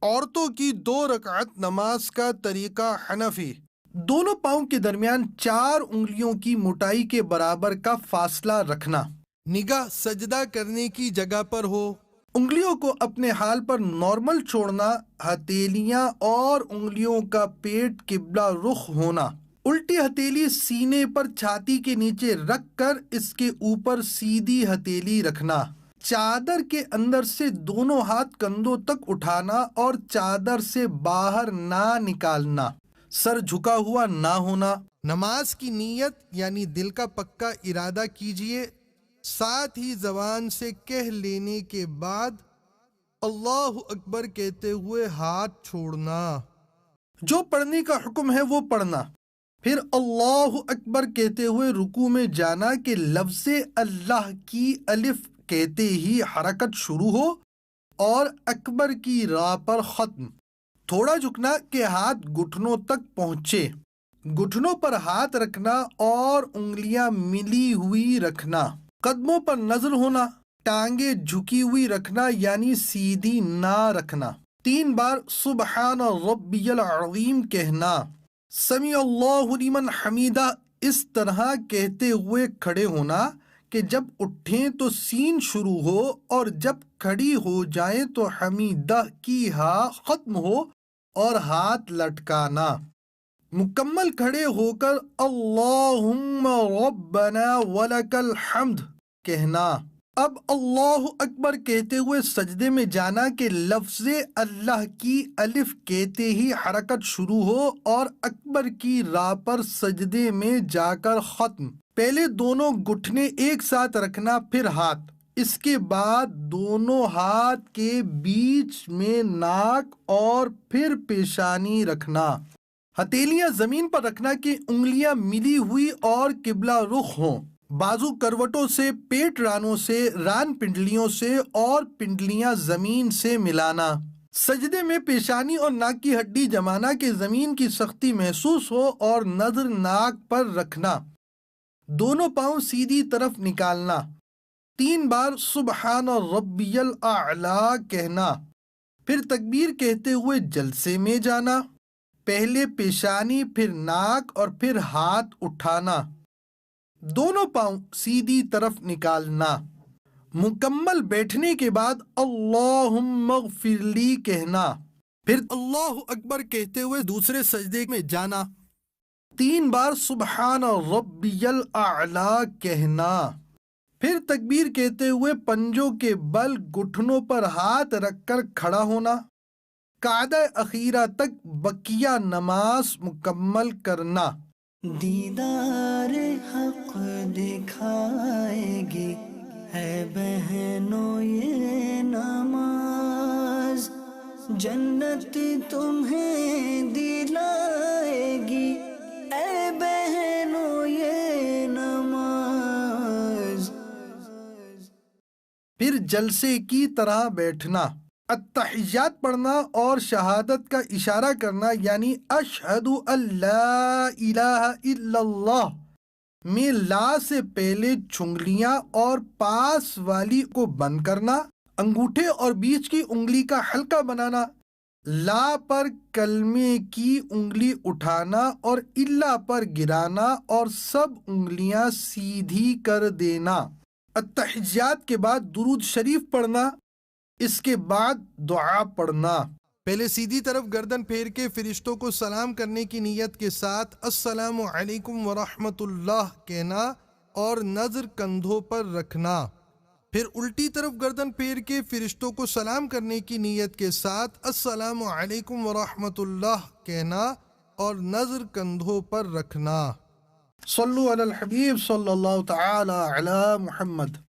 عورتوں کی 2 رکعت نماز کا طریقہ حنفی۔ دونوں پاؤں کے درمیان 4 انگلیوں کی موٹائی کے برابر کا فاصلہ رکھنا۔ نگاہ سجدہ کرنے کی جگہ پر ہو۔ انگلیوں کو اپنے حال پر نارمل چھوڑنا۔ ہتھیلیاں اور انگلیوں کا پیٹ قبلہ رخ ہونا۔ الٹی ہتھیلی سینے پر چھاتی کے نیچے رکھ کر اس کے اوپر سیدھی ہتھیلی رکھنا۔ چادر کے اندر سے دونوں ہاتھ کندھوں تک اٹھانا اور چادر سے باہر نہ نکالنا۔ سر جھکا ہوا نہ ہونا۔ نماز کی نیت یعنی دل کا پکا ارادہ کیجئے، ساتھ ہی زبان سے کہہ لینے کے بعد اللہ اکبر کہتے ہوئے ہاتھ چھوڑنا۔ جو پڑھنے کا حکم ہے وہ پڑھنا، پھر اللہ اکبر کہتے ہوئے رکوع میں جانا کہ لفظ اللہ کی الف کہتے ہی حرکت شروع ہو اور اکبر کی راہ پر ختم۔ تھوڑا جھکنا کہ ہاتھ گھٹنوں تک پہنچے، گھٹنوں پر ہاتھ رکھنا اور انگلیاں ملی ہوئی رکھنا۔ قدموں پر نظر ہونا، ٹانگیں جھکی ہوئی رکھنا یعنی سیدھی نہ رکھنا۔ 3 بار سبحان ربی العظیم کہنا۔ سمیع اللہ لمن حمیدہ اس طرح کہتے ہوئے کھڑے ہونا کہ جب اٹھیں تو سین شروع ہو اور جب کھڑی ہو جائیں تو حمیدہ کی ہا ختم ہو اور ہاتھ لٹکانا۔ مکمل کھڑے ہو کر اللہم ربنا ولک الحمد کہنا۔ اب اللہ اکبر کہتے ہوئے سجدے میں جانا کہ لفظ اللہ کی الف کہتے ہی حرکت شروع ہو اور اکبر کی راہ پر سجدے میں جا کر ختم۔ پہلے دونوں گھٹنے ایک ساتھ رکھنا، پھر ہاتھ، اس کے بعد دونوں ہاتھ کے بیچ میں ناک اور پھر پیشانی رکھنا۔ ہتھیلیاں زمین پر رکھنا کہ انگلیاں ملی ہوئی اور قبلہ رخ ہوں۔ بازو کروٹوں سے، پیٹ رانوں سے، ران پنڈلیوں سے اور پنڈلیاں زمین سے ملانا۔ سجدے میں پیشانی اور ناک کی ہڈی جمانا کہ زمین کی سختی محسوس ہو اور نظر ناک پر رکھنا۔ دونوں پاؤں سیدھی طرف نکالنا۔ 3 بار سبحان ربی الاعلی کہنا، پھر تکبیر کہتے ہوئے جلسے میں جانا۔ پہلے پیشانی، پھر ناک اور پھر ہاتھ اٹھانا۔ دونوں پاؤں سیدھی طرف نکالنا۔ مکمل بیٹھنے کے بعد اللہم اغفر لی کہنا، پھر اللہ اکبر کہتے ہوئے دوسرے سجدے میں جانا۔ 3 بار سبحان ربی الاعلی کہنا، پھر تکبیر کہتے ہوئے پنجوں کے بل گھٹنوں پر ہاتھ رکھ کر کھڑا ہونا۔ قعدہ اخیرہ تک بقیہ نماز مکمل کرنا۔ دیدار حق دکھائے گی ہے بہنوں یہ نماز، جنت تمہیں دلائے گی اے بہنوں یہ نماز۔ پھر جلسے کی طرح بیٹھنا، التحیات پڑھنا اور شہادت کا اشارہ کرنا یعنی اشہد ان لا الہ الا اللہ میں لا سے پہلے چنگلیاں اور پاس والی کو بند کرنا، انگوٹھے اور بیچ کی انگلی کا حلقہ بنانا، لا پر کلمے کی انگلی اٹھانا اور الا پر گرانا اور سب انگلیاں سیدھی کر دینا۔ التحیات کے بعد درود شریف پڑھنا، اس کے بعد دعا پڑھنا۔ پہلے سیدھی طرف گردن پھیر کے فرشتوں کو سلام کرنے کی نیت کے ساتھ السلام علیکم ورحمۃ اللہ کہنا اور نظر کندھوں پر رکھنا۔ پھر الٹی طرف گردن پھیر کے فرشتوں کو سلام کرنے کی نیت کے ساتھ السلام علیکم ورحمۃ اللہ کہنا اور نظر کندھوں پر رکھنا۔ صلو علی الحبیب صلی اللہ تعالی علی محمد۔